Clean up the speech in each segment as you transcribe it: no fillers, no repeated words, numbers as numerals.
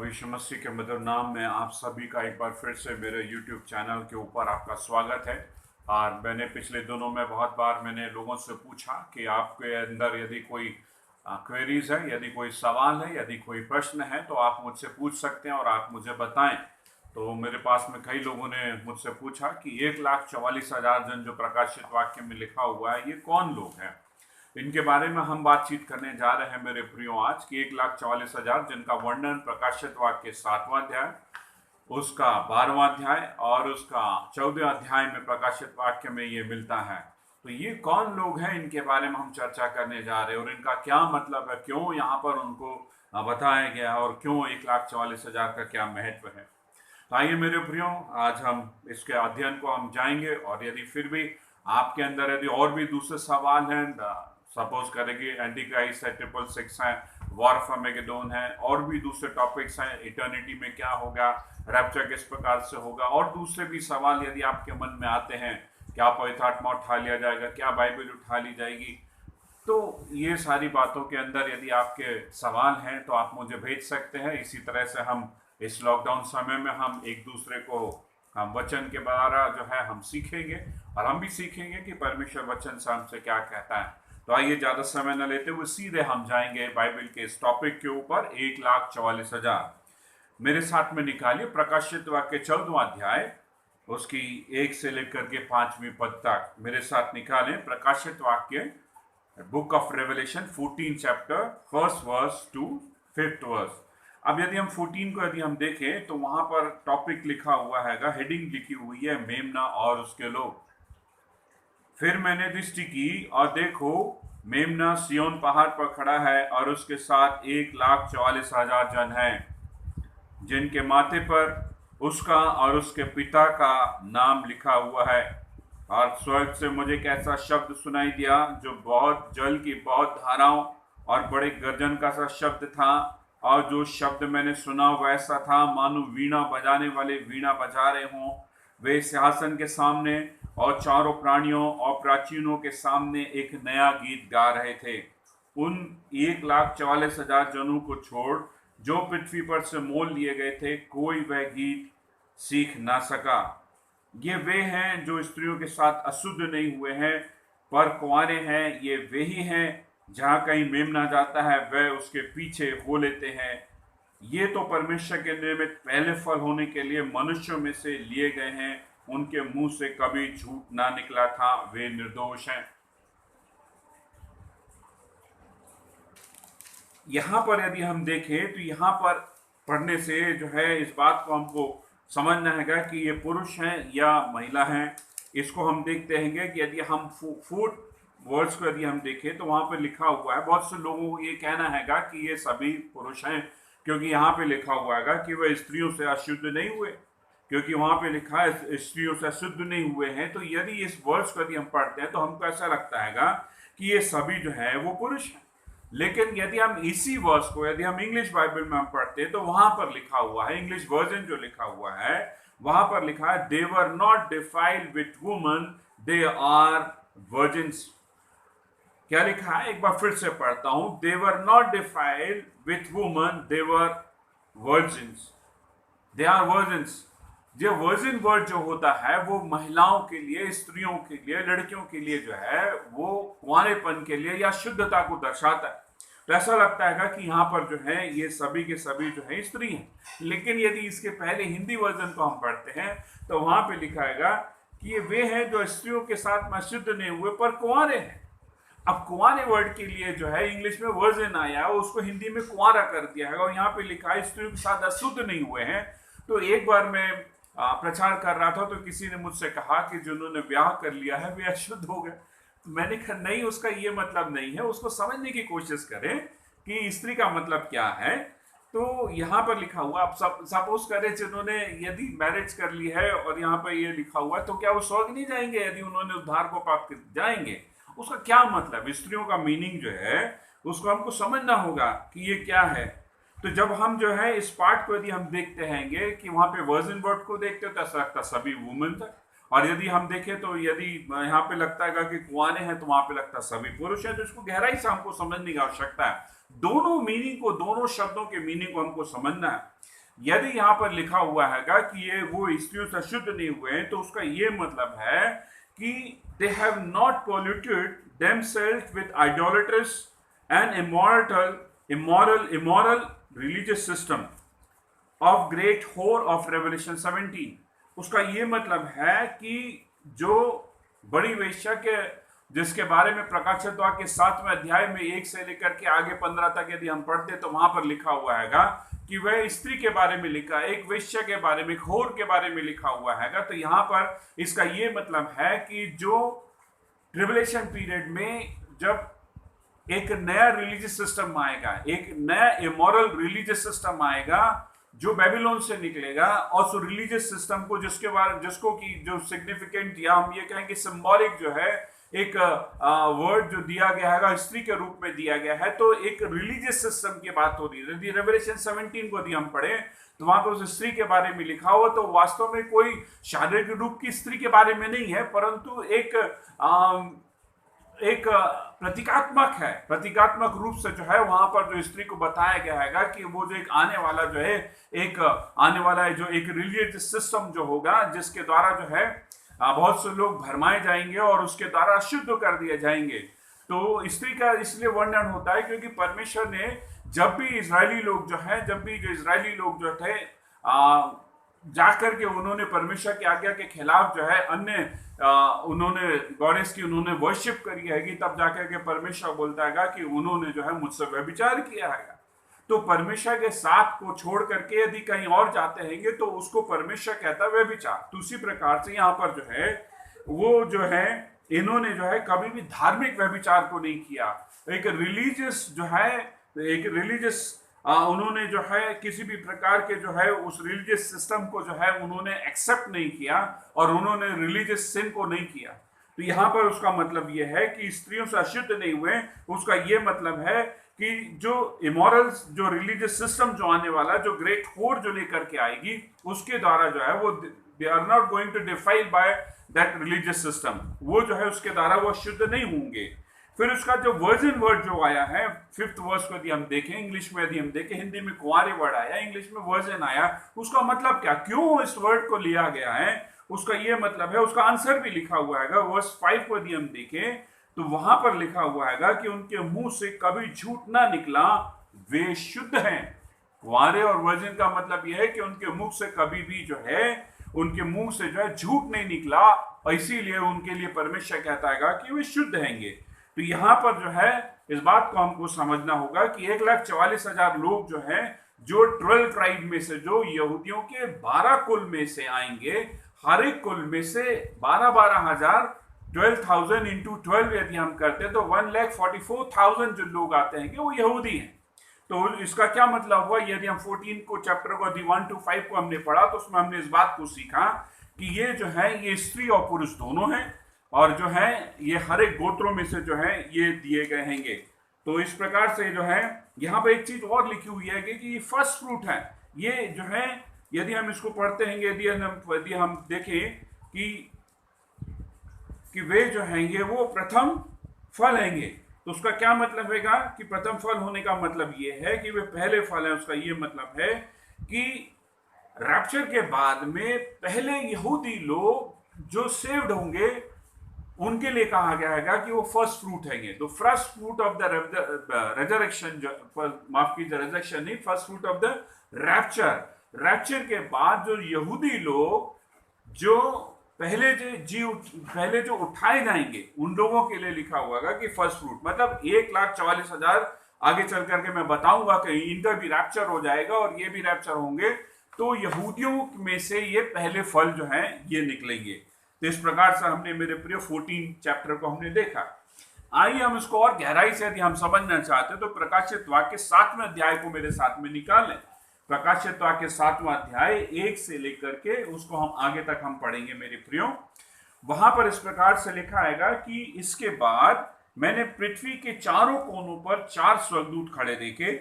यीशु मसीह के मधुर नाम में आप सभी का एक बार फिर से मेरे YouTube चैनल के ऊपर आपका स्वागत है। और मैंने पिछले दिनों में बहुत बार मैंने लोगों से पूछा कि आपके अंदर यदि कोई क्वेरीज है, यदि कोई सवाल है, यदि कोई प्रश्न है तो आप मुझसे पूछ सकते हैं और आप मुझे बताएं। तो मेरे पास में कई लोगों ने मुझसे पूछा कि 1,44,000 जन जो प्रकाशित वाक्य में लिखा हुआ है, ये कौन लोग हैं। इनके बारे में हम बातचीत करने जा रहे हैं मेरे प्रियो आज की 1,44,000 जिनका वर्णन प्रकाशित वाक्य 7वां अध्याय, उसका 12वां अध्याय और उसका 14वां अध्याय में प्रकाशित वाक्य में ये मिलता है। तो ये कौन लोग हैं, इनके बारे में हम चर्चा करने जा रहे हैं और इनका क्या मतलब है, क्यों यहाँ पर उनको बताया गया और क्यों 1,44,000 का क्या महत्व है। तो आइए मेरे प्रियो, आज हम इसके अध्ययन को हम जाएंगे। और यदि फिर भी आपके अंदर यदि और भी दूसरे सवाल हैं, सपोज करेंगे एंटी क्राइस्ट है, 666 है, वॉर ऑफ अर्मेगेडोन है, और भी दूसरे टॉपिक्स हैं, इटर्निटी में क्या होगा, रैप्चर किस प्रकार से होगा, और दूसरे भी सवाल यदि आपके मन में आते हैं, क्या पवित्र आत्मा उठा लिया जाएगा, क्या बाइबल उठा ली जाएगी, तो ये सारी बातों के अंदर यदि आपके सवाल हैं तो आप मुझे भेज सकते हैं। इसी तरह से हम इस लॉकडाउन समय में हम एक दूसरे को हम वचन के द्वारा जो है हम सीखेंगे और हम भी सीखेंगे कि परमेश्वर वचन से हमसे क्या कहता है। तो आइए ज्यादा समय न लेते हुए सीधे हम जाएंगे बाइबल के इस टॉपिक के ऊपर। 1,44,000 मेरे साथ में निकालिए प्रकाशित वाक्य 14वां अध्याय, उसकी 1 से लेकर के 5वीं पद तक मेरे साथ निकालें। प्रकाशित वाक्य book of Revelation 14 chapter 1st verse to 5th verse. अब यदि हम 14 को यदि हम देखें तो वहां पर टॉपिक लिखा हुआ है, हेडिंग लिखी हुई है, मेमना और उसके लोग। फिर मैंने दृष्टि की और देखो, मेमना सियोन पहाड़ पर खड़ा है और उसके साथ 1,44,000 जन हैं, जिनके माथे पर उसका और उसके पिता का नाम लिखा हुआ है। और स्वर्ग से मुझे एक ऐसा शब्द सुनाई दिया जो बहुत जल की बहुत धाराओं और बड़े गर्जन का सा शब्द था। और जो शब्द मैंने सुना वैसा था मानो वीणा बजाने वाले वीणा बजा रहे हों। वे सिंहासन के सामने और चारों प्राणियों और प्राचीनों के सामने एक नया गीत गा रहे थे। उन 1,44,000 जनों को छोड़ जो पृथ्वी पर से मोल लिए गए थे, कोई वह गीत सीख ना सका। ये वे हैं जो स्त्रियों के साथ अशुद्ध नहीं हुए हैं पर कुंवारे हैं। ये वे ही हैं जहाँ कहीं मेमना जाता है वह उसके पीछे हो लेते हैं। ये तो परमेश्वर के निमित्त पहले फल होने के लिए मनुष्यों में से लिए गए हैं। उनके मुंह से कभी झूठ ना निकला था, वे निर्दोष हैं। यहां पर यदि हम देखें तो यहां पर पढ़ने से जो है इस बात को हमको समझना है कि ये पुरुष हैं या महिला हैं। इसको हम देखते हैं कि यदि हम 4 वर्ड्स को यदि हम देखें तो वहां पर लिखा हुआ है, बहुत से लोगों को ये कहना है कि ये सभी पुरुष हैं, क्योंकि यहाँ पे लिखा हुआ है कि वह स्त्रियों से अशुद्ध नहीं हुए, क्योंकि वहां पे लिखा है स्त्रियों से अशुद्ध नहीं हुए हैं। तो यदि इस वर्ड्स को यदि हम पढ़ते हैं तो हमको ऐसा लगता है कि ये सभी जो है वो पुरुष हैं। लेकिन यदि हम इसी वर्स को यदि हम इंग्लिश बाइबल में हम पढ़ते हैं तो वहां पर लिखा हुआ है, इंग्लिश वर्जन जो लिखा हुआ है वहां पर लिखा है, they were not defiled with woman, they are virgins. क्या लिखा है, एक बार फिर से पढ़ता हूं, they were not defiled with woman, they were virgins, they are virgins. जो वर्जिन वर्ड जो होता है वो महिलाओं के लिए, स्त्रियों के लिए, लड़कियों के लिए जो है वो कुंवारेपन के लिए या शुद्धता को दर्शाता है। तो ऐसा लगता है कि यहाँ पर जो है ये सभी के सभी जो है स्त्री हैं। लेकिन यदि इसके पहले हिंदी वर्जन को हम पढ़ते हैं तो वहां पे लिखा है कि ये वे हैं जो स्त्रियों के साथ में शुद्ध नहीं हुए पर कुंवारे हैं। अब कुंवारे वर्ड के लिए जो है इंग्लिश में वर्जन आया, उसको हिंदी में कुंवारा कर दिया है और यहाँ पे लिखा है स्त्रियों के साथ अशुद्ध नहीं हुए हैं। तो एक बार मैं प्रचार कर रहा था तो किसी ने मुझसे कहा कि जिन्होंने ब्याह कर लिया है वे अशुद्ध हो गए। तो मैंने कहा नहीं, उसका ये मतलब नहीं है, उसको समझने की कोशिश करें कि स्त्री का मतलब क्या है। तो यहाँ पर लिखा हुआ, आप सपोज करें जिन्होंने यदि मैरिज कर ली है और यहाँ पर ये लिखा हुआ है, तो क्या वो स्वर्ग नहीं जाएंगे यदि उन्होंने उद्धार को प्राप्त कर जाएंगे? उसका क्या मतलब, स्त्रियों का मीनिंग जो है उसको हमको समझना होगा कि ये क्या है। तो जब हम जो है इस पार्ट को यदि हम देखते हैं कि वहां पे वर्जिन वर्ड को देखते हो तो ऐसा लगता है सभी वुमेन था, और यदि हम देखें तो यदि यहाँ पे लगता है कि कुंवारे हैं तो वहां पे लगता है सभी पुरुष हैं। तो इसको गहराई से हमको समझने की आवश्यकता है। दोनों मीनिंग को, दोनों शब्दों के मीनिंग को हमको समझना है। यदि यहाँ पर लिखा हुआ हैगा कि ये वो स्त्रियों से शुद्ध नहीं हुए हैं, तो उसका ये मतलब है कि they have not polluted themselves with idolatrous and immoral religious system of great whore of Revelation 17। उसका ये मतलब है कि जो बड़ी वेश्या के जिसके बारे में प्रकाशित वाक्य 7वें अध्याय में 1 से लेकर के आगे 15 तक यदि हम पढ़ते तो वहां पर लिखा हुआ हैगा कि वह स्त्री के बारे में लिखा, एक वेश्या के बारे में, एक होर के बारे में लिखा हुआ हैगा। तो यहाँ पर इसका ये मतलब है कि जो ट्रिबुलेशन पीरियड में जब एक नया रिलीजियस सिस्टम आएगा, एक नया इमोरल रिलीजियस सिस्टम आएगा जो बेबीलोन से निकलेगा, और उस रिलीजियस सिस्टम को जिसको की जो सिग्निफिकेंट या हम ये कहेंगे सिंबॉलिक जो है एक वर्ड जो दिया गया है स्त्री के रूप में दिया गया है, तो एक रिलीजियस सिस्टम की बात हो रही है। यदि रेवलेशन 17 को यदि हम पढ़े तो वहां पर उस स्त्री के बारे में लिखा हुआ, तो वास्तव में कोई शारीरिक रूप की स्त्री के बारे में नहीं है, परंतु एक प्रतीकात्मक रूप से जो है वहां पर जो स्त्री को बताया गया है कि वो जो एक आने वाला जो है जो एक रिलीजियस सिस्टम जो होगा, जिसके द्वारा जो है बहुत से लोग भरमाए जाएंगे और उसके द्वारा शुद्ध कर दिए जाएंगे। तो स्त्री का इसलिए वर्णन होता है क्योंकि परमेश्वर ने जब भी इजरायली लोग जो थे जाकर के उन्होंने परमेश्वर की आज्ञा के खिलाफ जो है उन्होंने गॉडेस की उन्होंने वर्शिप करी है, तब जाकर के परमेश्वर बोलता है कि उन्होंने जो है मुझसे व्यभिचार किया है। तो परमेश्वर के साथ को छोड़ करके यदि कहीं और जाते हैं तो उसको परमेश्वर कहता है व्यभिचार। तो उसी प्रकार से यहाँ पर जो है वो जो है इन्होंने जो है कभी भी धार्मिक व्यभिचार को नहीं किया। एक रिलीजियस उन्होंने जो है किसी भी प्रकार के जो है उस रिलीजियस सिस्टम को जो है उन्होंने एक्सेप्ट नहीं किया और उन्होंने रिलीजियस सिन को नहीं किया। तो यहाँ पर उसका मतलब यह है कि स्त्रियों से अशुद्ध नहीं हुए। उसका ये मतलब है कि जो इमोरल जो रिलीजियस सिस्टम जो आने वाला, जो ग्रेट होर जो लेकर के आएगी, उसके द्वारा जो है वो they are not going to defile by that religious system, वो जो है उसके द्वारा वो शुद्ध नहीं होंगे। फिर उसका जो वर्जिन वर्ड जो आया है 5th वर्स को यदि हम देखें, इंग्लिश में यदि हम देखें, हिंदी में कुंवारी वर्ड आया, इंग्लिश में वर्जिन आया, उसका मतलब क्या, क्यों इस वर्ड को लिया गया है, उसका ये मतलब है। उसका आंसर भी लिखा हुआ है वर्स 5 को यदि हम देखें तो वहां पर लिखा हुआ है कि उनके मुंह से कभी झूठ ना निकला, वे शुद्ध हैं। कुंवारे और वर्जिन का मतलब यह है कि उनके मुख से कभी भी जो है उनके मुंह से जो है झूठ नहीं निकला, इसीलिए उनके लिए परमेश्वर कहता है कि वे शुद्ध हैंगे। तो यहाँ पर जो है इस बात को हमको समझना होगा कि 1,44,000 लोग जो है जो 12 ट्राइब में से, जो यहूदियों के 12 कुल में से आएंगे, हर एक कुल में से 12,000 12,000 इंटू 12 यदि हम करते तो 1,44,000 जो लोग आते हैं वो यहूदी हैं। तो इसका क्या मतलब हुआ, यदि हम 14 को चैप्टर को 1 to 5 को हमने पढ़ा तो उसमें हमने इस बात को सीखा कि ये जो है ये स्त्री और पुरुष दोनों हैं, और जो है ये हर एक गोत्रों में से जो है ये दिए गए हैंगे। तो इस प्रकार से जो है यहाँ पे एक चीज और लिखी हुई है कि ये फर्स्ट फ्रूट है। ये जो है यदि हम इसको पढ़ते हैं, यदि हम देखें कि वे जो हैंगे वो प्रथम फल हैंगे, तो उसका क्या मतलब है कि प्रथम फल होने का मतलब ये है कि वे पहले फल है। उसका ये मतलब है कि रैप्चर के बाद में पहले यहूदी लोग जो सेव्ड होंगे उनके लिए कहा गया है कि वो फर्स्ट फ्रूट हैंगे। तो first fruit of the resurrection, माफ कीजिए रेजरेक्शन नहीं, first fruit of the rapture के बाद जो यहूदी लोग जो पहले जो उठाए जाएंगे उन लोगों के लिए लिखा हुआ है कि फर्स्ट फ्रूट, मतलब 1,44,000 आगे चल करके मैं बताऊंगा कि इनका भी रैप्चर हो जाएगा और ये भी रैप्चर होंगे, तो यहूदियों में से ये पहले फल जो हैं ये निकलेंगे। तो इस प्रकार से हमने मेरे प्रिय 14 चैप्टर को हमने देखा। आइए हम इसको और गहराई से यदि हम समझना चाहते हैं तो प्रकाशित वाक्य 7वें अध्याय को मेरे साथ में निकालें। प्रकाशित वाक्य 7वां अध्याय 1 से लेकर के उसको हम आगे तक हम पढ़ेंगे मेरे प्रियो। वहां पर इस प्रकार से लिखा है कि इसके बाद मैंने पृथ्वी के चारों कोनों पर 4 स्वर्गदूत खड़े देखे।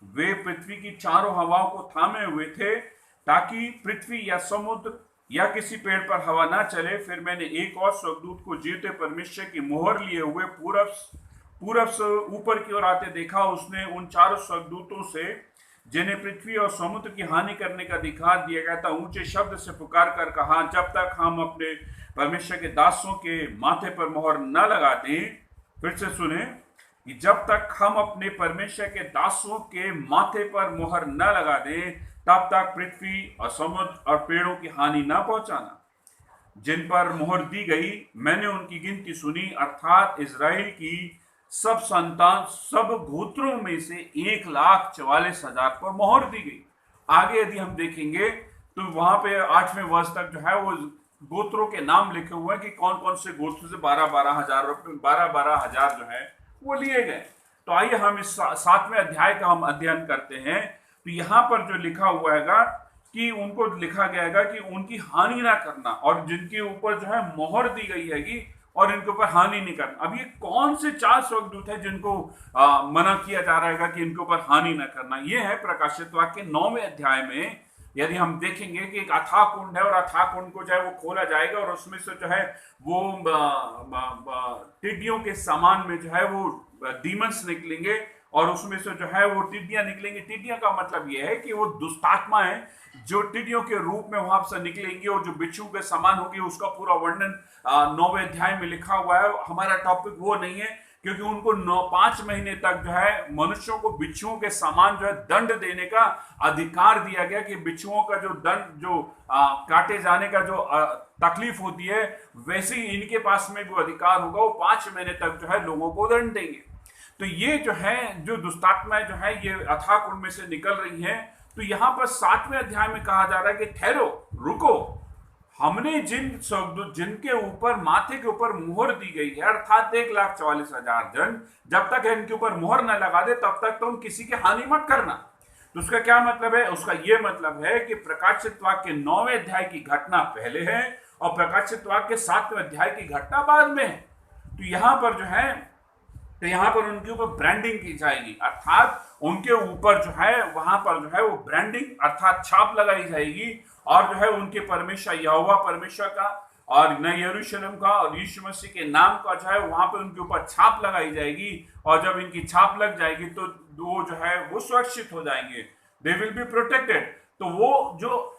वे पृथ्वी की चारों हवाओं को थामे हुए थे ताकि पृथ्वी या समुद्र या किसी पेड़ पर हवा ना चले। फिर मैंने एक और स्वर्गदूत को जीवते परमेश्वर की मोहर लिए हुए पूरब से ऊपर की ओर आते देखा। उसने उन चारों स्वर्गदूतों से जिन्हें पृथ्वी और समुद्र की हानि करने का अधिकार दिया गया था, ऊंचे शब्द से पुकार कर कहा, जब तक हम अपने परमेश्वर के दासों के माथे पर मोहर न लगा दें। फिर से सुने कि जब तक हम अपने परमेश्वर के दासों के माथे पर मोहर न लगा दें, तब तक पृथ्वी और समुद्र और पेड़ों की हानि न पहुंचाना। जिन पर मोहर दी गई, मैंने उनकी गिनती सुनी, अर्थात इजराइल की सब संतान, सब गोत्रों में से 1,44,000 पर मोहर दी गई। आगे यदि हम देखेंगे तो वहां पे 8वें वर्ष तक जो है वो गोत्रों के नाम लिखे हुए हैं कि कौन कौन से गोत्रों से 12,000 जो है वो लिए गए। तो आइए हम इस 7वें अध्याय का हम अध्ययन करते हैं। तो यहाँ पर जो लिखा हुआ हैगा कि उनको लिखा गया है कि उनकी हानि ना करना, और जिनके ऊपर जो है मोहर दी गई हैगी और इनके ऊपर हानि नहीं करना। अब ये कौन से 4 स्वर्गदूत है जिनको मना किया जा रहा है कि इनके ऊपर हानि ना करना? ये है प्रकाशित वाक्य 9वें अध्याय में। यदि हम देखेंगे कि एक अथाह कुंड है और अथाह कुंड को जो है वो खोला जाएगा और उसमें से जो है वो टिड्डियों के समान में जो है वो डीमंस निकलेंगे और उसमें से जो है वो टिड्डियां निकलेंगी। टिड्डियां का मतलब ये है कि वो दुष्टात्मा है जो टिड्डियों के रूप में वहां से निकलेंगी और जो बिच्छू के समान होगी। उसका पूरा वर्णन 9वें अध्याय में लिखा हुआ है। हमारा टॉपिक वो नहीं है, क्योंकि उनको 5 महीने तक जो है मनुष्यों को बिच्छुओं के समान जो है दंड देने का अधिकार दिया गया कि बिच्छुओं का जो दंड, जो काटे जाने का जो तकलीफ होती है, वैसे ही इनके पास में वो अधिकार होगा। वो 5 महीने तक जो है लोगों को दंड देंगे। तो ये जो है जो दुष्टात्माएं जो है ये अथाह कुंड में से निकल रही हैं। तो यहाँ पर 7वें अध्याय में कहा जा रहा है कि ठहरो, रुको, हमने जिनके ऊपर माथे के ऊपर मोहर दी गई है, अर्थात 1,44,000 जन, जब तक इनके ऊपर मोहर न लगा दे तब तक तुम किसी की हानि मत करना। तो उसका क्या मतलब है? उसका यह मतलब है कि प्रकाशित वाक्य 9वें अध्याय की घटना पहले है और प्रकाशित वाक्य 7वें अध्याय की घटना बाद में है। तो यहां पर जो है यहाँ पर उनके ऊपर ब्रांडिंग की जाएगी, अर्थात उनके ऊपर जो है वहां पर जो है वो ब्रांडिंग अर्थात छाप लगाई जाएगी और जो है उनके परमेश्वर यहोवा परमेश्वर का और नए यरूशलेम का और यीशु मसीह के नाम का जो है वहां पर उनके ऊपर छाप लगाई जाएगी। और जब इनकी छाप लग जाएगी तो वो जो है वो सुरक्षित हो जाएंगे, दे विल बी प्रोटेक्टेड। तो वो जो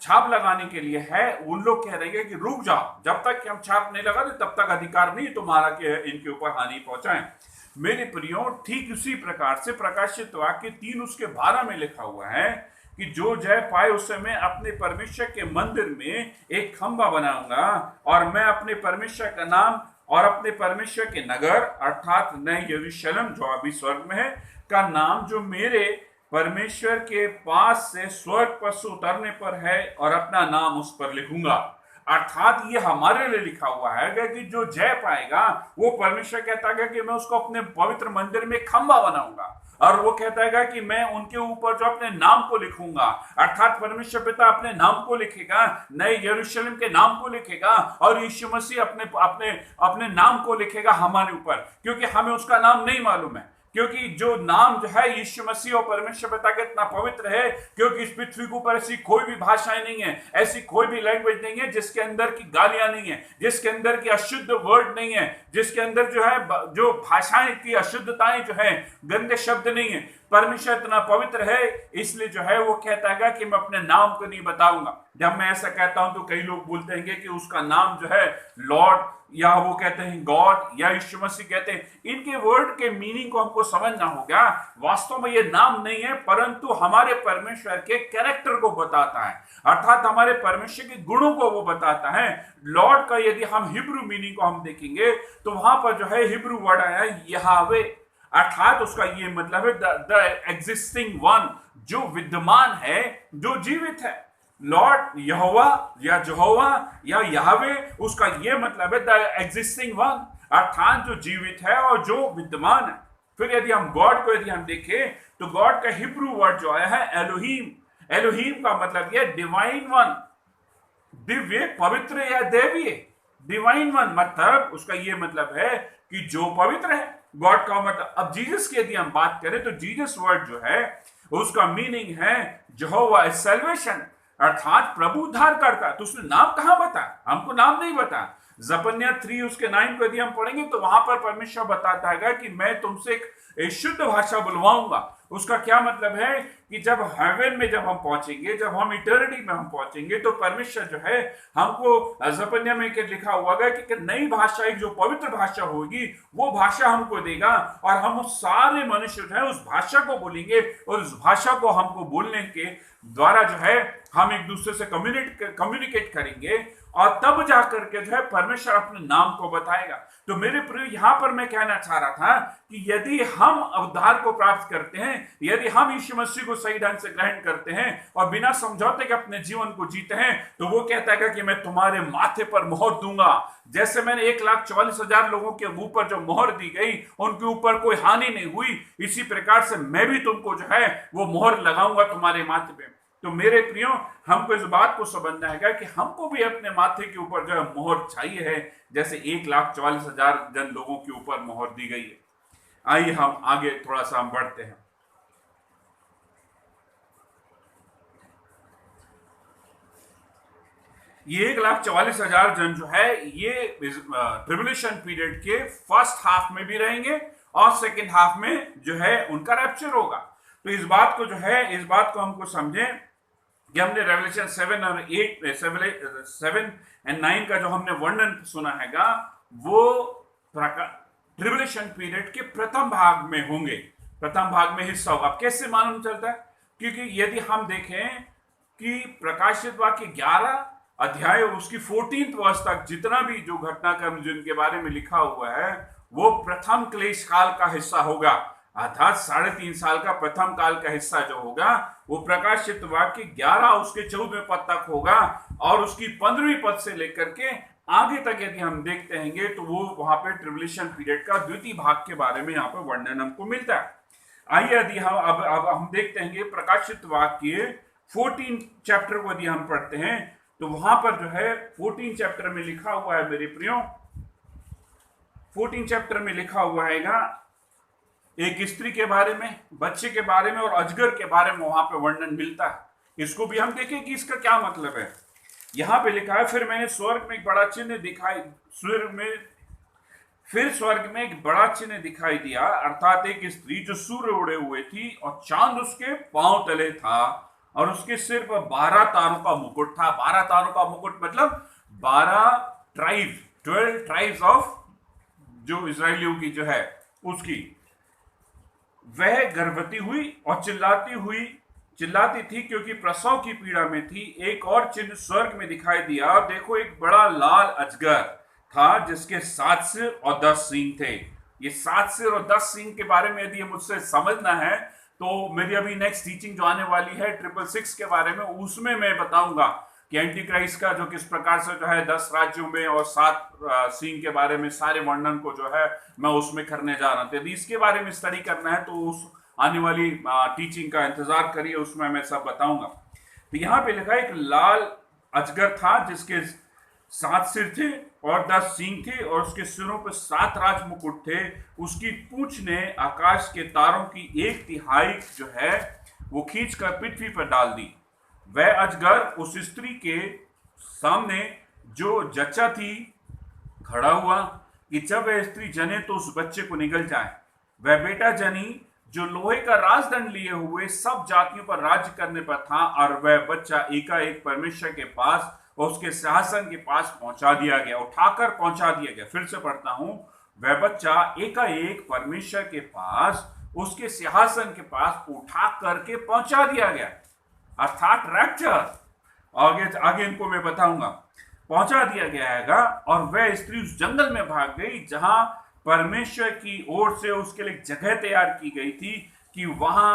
छाप लगाने के लिए है, उन लोग कह रहे हैं कि रुक जाओ, जब तक कि हम छाप नहीं लगाते तब तक अधिकार नहीं तुम्हारा कि इनके ऊपर हानि पहुंचाएं। मेरे प्रियो, ठीक उसी प्रकार से प्रकाशित वाक्य 3:12 में लिखा हुआ है कि जो जय पाए उससे मैं अपने परमेश्वर के मंदिर में एक खंभा बनाऊंगा और मैं अपने परमेश्वर का नाम और अपने परमेश्वर के नगर अर्थात नए यरूशलेम जो अभी स्वर्ग में है का नाम जो मेरे परमेश्वर के पास से स्वर्ग पर से उतरने पर है और अपना नाम उस पर लिखूंगा। अर्थात ये हमारे लिए लिखा हुआ है कि जो जय पाएगा वो परमेश्वर कहता है कि मैं उसको अपने पवित्र मंदिर में खंभा बनाऊंगा और वो कहता है कि मैं उनके ऊपर जो अपने नाम को लिखूंगा, अर्थात परमेश्वर पिता अपने नाम को लिखेगा, नए यरूशलेम के नाम को लिखेगा और यीशु मसीह अपने अपने अपने नाम को लिखेगा हमारे ऊपर, क्योंकि हमें उसका नाम नहीं मालूम है। क्योंकि जो नाम जो है यीशु मसीह और परमेश्वर पिता का इतना पवित्र है, क्योंकि इस पृथ्वी के ऊपर ऐसी कोई भी भाषाएं नहीं है, ऐसी कोई भी लैंग्वेज नहीं है जिसके अंदर की गालियां नहीं है, जिसके अंदर की अशुद्ध वर्ड नहीं है, जिसके अंदर जो है जो भाषाएं की अशुद्धताएं जो है, गंदे शब्द नहीं है। परमेश्वर इतना पवित्र है, इसलिए जो है वो कहता है कि मैं अपने नाम को नहीं बताऊंगा। जब मैं ऐसा कहता हूं तो कई लोग बोलते हैं कि उसका नाम जो है लॉर्ड, या वो कहते हैं गॉड, या यीशु मसीह कहते हैं। इनके वर्ड के मीनिंग को हमको समझना होगा। वास्तव में ये नाम नहीं है, परंतु हमारे परमेश्वर के कैरेक्टर को बताता है, अर्थात हमारे परमेश्वर के गुणों को वो बताता है। लॉर्ड का यदि हम हिब्रू मीनिंग को हम देखेंगे तो वहां पर जो है हिब्रू वर्ड आया यहावे, अर्थात उसका ये मतलब है द एग्जिस्टिंग वन, जो विद्यमान है, जो जीवित है। लॉर्ड यहोवा या जहोवा या यहावे, उसका ये मतलब है द एग्जिस्टिंग वन, अर्थात जो जीवित है और जो विद्यमान है। फिर यदि हम गॉड को यदि हम देखें तो गॉड का हिब्रू वर्ड जो आया है एलोहीम, एलोहीम का मतलब यह डिवाइन वन, दिव्य, पवित्र या दैवीय। डिवाइन वन मतलब उसका ये मतलब है कि जो पवित्र है, गॉड का मतलब। अब जीसस की यदि हम बात करें तो जीसस वर्ड जो है उसका मीनिंग है यहोवा इज सैल्वेशन, अर्थात प्रभु उद्धार करता। तो उसने नाम कहां बताया? हमको नाम नहीं बता। जपन्या 3 उसके 9 को यदि हम पढ़ेंगे तो वहां पर परमेश्वर बताता है कि मैं तुमसे एक शुद्ध भाषा बुलवाऊंगा, उसका क्या मतलब है कि जब हेवन में जब हम पहुंचेंगे, जब हम इटर्निटी में हम पहुंचेंगे, तो परमेश्वर जो है हमको जपन्या में लिखा हुआ है कि नई भाषा, एक जो पवित्र भाषा होगी वो भाषा हमको देगा, और हम उस सारे मनुष्य जो है उस भाषा को बोलेंगे, और उस भाषा को हमको बोलने के द्वारा जो है हम एक दूसरे से कम्युनिकेट करेंगे, और तब जाकर के जो है परमेश्वर अपने नाम को बताएगा। तो मेरे प्रिय, यहां पर मैं कहना चाह रहा था कि यदि हम उद्धार को प्राप्त करते हैं, यदि हम यीशु मसीह को सही ढंग से ग्रहण करते हैं और बिना समझौते के अपने जीवन को जीते हैं, तो वो कहता है कि मैं तुम्हारे माथे पर मोहर दूंगा। जैसे मैंने 1,44,000 लोगों के ऊपर जो मोहर दी गई, उनके ऊपर कोई हानि नहीं हुई, इसी प्रकार से मैं भी तुमको जो है वो मोहर लगाऊंगा तुम्हारे माथे पे। तो मेरे प्रियो, हमको इस बात को समझना है कि हमको भी अपने माथे के ऊपर जो है मोहर चाहिए है, जैसे 1,44,000 जन लोगों के ऊपर मोहर दी गई है। आइए हम आगे थोड़ा सा हम बढ़ते हैं। ये 1,44,000 जन जो है ये ट्रिब्यूलेशन पीरियड के फर्स्ट हाफ में भी रहेंगे, और सेकेंड हाफ में जो है उनका रैप्चर होगा। तो इस बात को जो है, इस बात को हमको समझें कि हमने रेवलेशन 7 और 8, 7 एंड 9 का जो हमने वर्णन सुना हैगा, वो ट्रिब्यूलेशन पीरियड के प्रथम भाग में होंगे, प्रथम भाग में हिस्सा होगा। अब कैसे मालूम चलता है? क्योंकि यदि हम देखें कि प्रकाशित वाक्य 11 अध्याय उसकी 14th वर्ष तक जितना भी जो घटनाक्रम जिनके बारे में लिखा हुआ है, वो प्रथम क्लेश काल का हिस्सा होगा, अर्थात 3.5 साल का प्रथम काल का हिस्सा जो होगा वो प्रकाशित वाक्य 11 उसके 14वें पद तक होगा, और उसकी 15वीं पद से लेकर के आगे तक यदि हम देखते हैं तो वो वहां पे ट्रिब्यूलेशन पीरियड का द्वितीय भाग के बारे में यहाँ पे वर्णन हमको मिलता है। आइए यदि हम अब हम देखते हैं प्रकाशित वाक्य 14 चैप्टर को यदि हम पढ़ते हैं, तो वहां पर जो है 14 चैप्टर में लिखा हुआ है मेरे प्रियो, 14 चैप्टर में लिखा हुआ हैगा एक स्त्री के बारे में, बच्चे के बारे में और अजगर के बारे में वहां पे वर्णन मिलता है। इसको भी हम देखें कि इसका क्या मतलब है। यहां पे लिखा है, फिर मैंने स्वर्ग में एक बड़ा चिन्ह दिखाई, फिर स्वर्ग में एक बड़ा चिन्ह दिखाई दिया, अर्थात एक स्त्री जो सूर्य उड़े हुए थी और चांद उसके पांव तले था, और उसके सिर पर 12 तारों का मुकुट था। 12 तारों का मुकुट मतलब 12 ट्राइब, 12 ट्राइब्स ऑफ जो इजराइलियों की जो है उसकी। वह गर्भवती हुई और चिल्लाती थी क्योंकि प्रसव की पीड़ा में थी। एक और चिन्ह स्वर्ग में दिखाई दिया, देखो एक बड़ा लाल अजगर था जिसके 7 सिर और 10 सींग थे। ये 7 सिर और 10 सींग के बारे में यदि मुझसे समझना है, तो मेरी अभी नेक्स्ट टीचिंग जो आने वाली है 666 के बारे में, उसमें मैं बताऊंगा कि एंटी क्राइस्ट का जो किस प्रकार से जो है 10 राज्यों में और 7 सींग के बारे में सारे वर्णन को जो है मैं उसमें करने जा रहा था। यदि इसके बारे में स्टडी करना है तो उस आने वाली टीचिंग का इंतजार करिए, उसमें मैं सब बताऊंगा। तो यहाँ पे लिखा है एक लाल अजगर था जिसके 7 सिर थे और 10 सींग थे, और उसके सिरों पर 7 राज मुकुट थे। उसकी पूंछ ने आकाश के तारों की 1/3 जो है वो खींचकर पृथ्वी पर डाल दी। वह अजगर उस स्त्री के सामने जो जच्चा थी खड़ा हुआ कि जब वह स्त्री जने तो उस बच्चे को निगल जाए। वह बेटा जनी जो लोहे का राजदंड लिए हुए सब जातियों पर राज्य करने पर था, और वह बच्चा एकाएक परमेश्वर के पास और उसके सिंहासन के पास पहुंचा दिया गया, उठाकर पहुंचा दिया गया। फिर से पढ़ता हूं, वह बच्चा एकाएक परमेश्वर के पास, उसके सिंहासन के पास उठा करके पहुंचा दिया गया, अर्थात रैप्चर। आगे इनको मैं बताऊंगा, पहुंचा दिया गया है। और वह स्त्री उस जंगल में भाग गई जहां परमेश्वर की ओर से उसके लिए जगह तैयार की गई थी कि वहां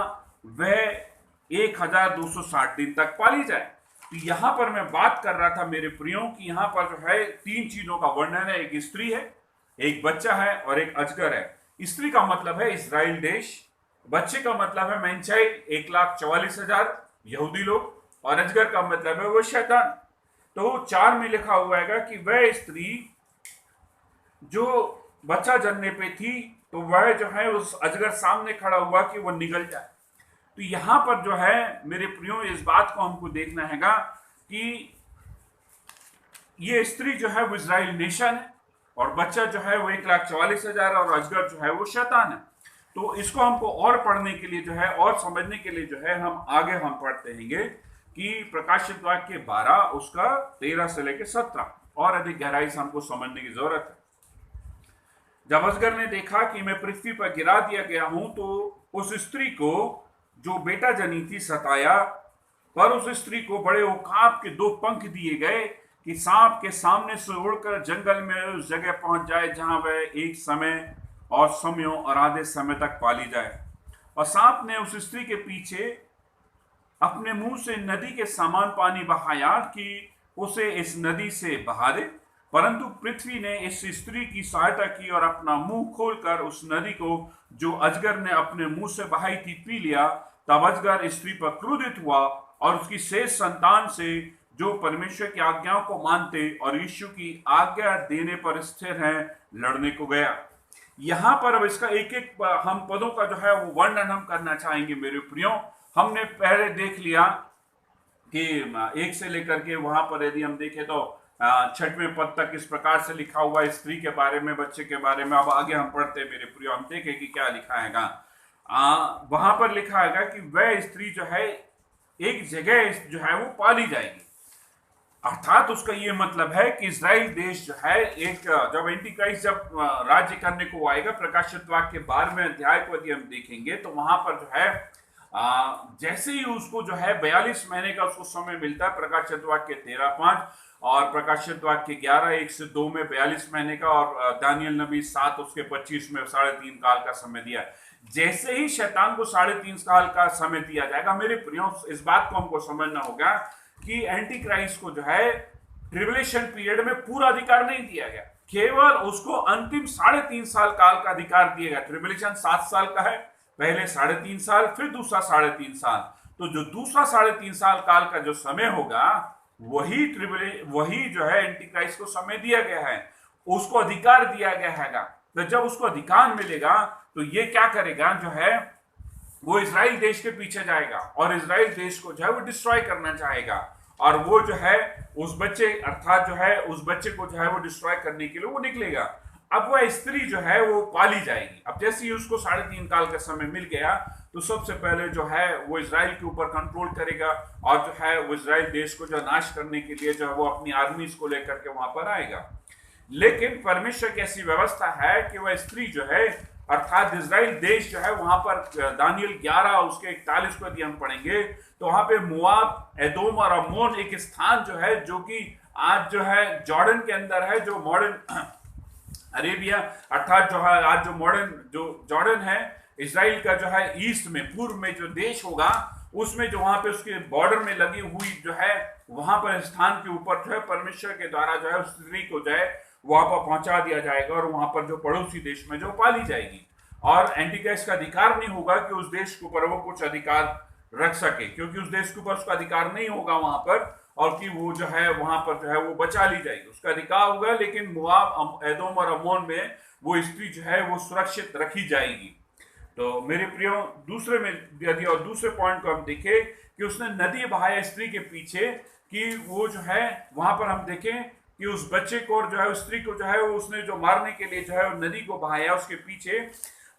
वह 1260 दिन तक पाली जाए। तो यहां पर मैं बात कर रहा था मेरे प्रियो कि यहां पर जो है 3 चीजों का वर्णन है, एक स्त्री है, एक बच्चा है और एक अजगर है। स्त्री का मतलब है इस्राएल देश, बच्चे का मतलब है मैन चाइल्ड 1,44,000 यहूदी लोग, और अजगर का मतलब है वो शैतान। तो 4 में लिखा हुआ है कि वह स्त्री जो बच्चा जन्मने पे थी, तो वह जो है उस अजगर सामने खड़ा हुआ कि वो निगल जाए। तो यहां पर जो है मेरे प्रियो इस बात को हमको देखना हैगा कि ये स्त्री जो है वो इजराइल नेशन है, और बच्चा जो है वो 1,44,000 और अजगर जो है वो शैतान है। तो इसको हमको और पढ़ने के लिए जो है और समझने के लिए जो है हम पढ़ते हैंगे कि प्रकाशित वाक्य 12 उसका 13 से लेकर 17 और अधिक गहराई से हमको समझने की जरूरत है। जब अजगर ने देखा कि मैं पृथ्वी पर गिरा दिया गया हूं तो उस स्त्री को जो बेटा जनी थी सताया, पर उस स्त्री को बड़े उकाब के 2 पंख दिए गए कि सांप के सामने से उड़कर जंगल में उस जगह पहुंच जाए जहां वह एक समय और समयों और आधे समय तक पाली जाए। और सांप ने उस स्त्री के पीछे अपने मुंह से नदी के समान पानी बहाया कि उसे इस नदी से बहा दे, परंतु पृथ्वी ने इस स्त्री की सहायता की और अपना मुंह खोलकर उस नदी को जो अजगर ने अपने मुंह से बहाई थी पी लिया। तब अजगर स्त्री पर क्रोधित हुआ और उसकी शेष संतान से जो परमेश्वर की आज्ञाओं को मानते और यीशु की आज्ञा देने पर स्थिर हैं लड़ने को गया। यहां पर अब इसका एक एक हम पदों का जो है वो वर्णन हम करना चाहेंगे मेरे प्रियो। हमने पहले देख लिया कि 1 से लेकर के वहां पर यदि हम देखें तो 6वें पद तक इस प्रकार से लिखा हुआ स्त्री के बारे में, बच्चे के बारे में। अब आगे हम पढ़ते हैं मेरे प्रियो, हम देखें कि क्या लिखा हैगा। वहां पर लिखा हैगा कि वह स्त्री जो है एक जगह जो है वो पाली जाएगी, अर्थात उसका ये मतलब है कि इजराइल देश जो है एक जब एंटीक्राइस्ट जब राज्य करने को आएगा, प्रकाशित वाक्य के 12वें अध्याय को यदि हम देखेंगे तो वहां पर जो है जैसे ही उसको जो है 42 महीने का उसको समय मिलता है, प्रकाशित वाक्य 13:5 और प्रकाशित वाक्य 11:1-2 में 42 महीने का, और दानियल नबी 7 उसके 25 में 3.5 साल का समय दिया है। जैसे ही शैतान को 3.5 साल का समय दिया जाएगा, मेरे प्रियो इस बात को हमको समझना होगा कि एंटी क्राइस्ट को जो है ट्रिबुलेशन पीरियड में पूरा अधिकार नहीं दिया गया, केवल उसको अंतिम 3.5 साल काल का अधिकार दिया गया। ट्रिबुलेशन 7 साल का है, पहले 3.5 साल फिर दूसरा 3.5 साल। तो जो दूसरा 3.5 साल काल का जो समय होगा वही जो है एंटी क्राइस्ट को समय दिया गया है, उसको अधिकार दिया गया है। तो जब उसको अधिकार मिलेगा तो ये क्या करेगा, जो है वो इजराइल देश के पीछे जाएगा और इजराइल देश को जो है वो डिस्ट्रॉय करना चाहेगा, और वो जो है उस बच्चे अर्थात जो है उस बच्चे को जो है वो डिस्ट्रॉय करने के लिए वो निकलेगा। अब वह स्त्री जो है वो पाली जाएगी। अब जैसे ही उसको 3.5 साल का समय मिल गया तो सबसे पहले जो है वो इजराइल के ऊपर कंट्रोल करेगा, और जो है वो इजराइल देश को जो नाश करने के लिए जो है वो अपनी आर्मीज को लेकर के वहां पर आएगा। लेकिन परमेश्वर की ऐसी व्यवस्था है कि वह स्त्री जो है अर्थात इजराइल देश जो है वहां पर दानियल 11 उसके 41 को यदि हम पढ़ेंगे तो वहां पे मोआब, एदोम और अम्मोन एक स्थान जो है जो कि आज जो है जॉर्डन के अंदर है, जो मॉडर्न अरेबिया अर्थात जो है आज जो मॉडर्न जो जॉर्डन है, इजराइल का जो है ईस्ट में पूर्व में जो देश होगा उसमें जो वहां पे उसके बॉर्डर में लगी हुई जो है वहां पर स्थान के ऊपर जो है परमेश्वर के द्वारा जो है उस स्त्री को जो है वहां पर पहुंचा दिया जाएगा, और वहां पर जो पड़ोसी देश में जो पाली जाएगी। और एंटीक्राइस्ट का अधिकार नहीं होगा कि उस देश के ऊपर वो कुछ अधिकार रख सके, क्योंकि उस देश के ऊपर उसका अधिकार नहीं होगा वहां पर, और कि वो जो है वहां पर जो है वो बचा ली जाएगी, उसका अधिकार होगा। लेकिन मोआब, एदोम और अम्मोन में वो स्त्री जो है वो सुरक्षित रखी जाएगी। तो मेरे प्रियो दूसरे में यदि और दूसरे पॉइंट को हम देखें कि उसने नदी बहाया स्त्री के पीछे, कि वो जो है वहां पर हम देखें कि उस बच्चे को और जो है उस स्त्री को जो है वो उसने जो मारने के लिए जो है नदी को बहाया उसके पीछे।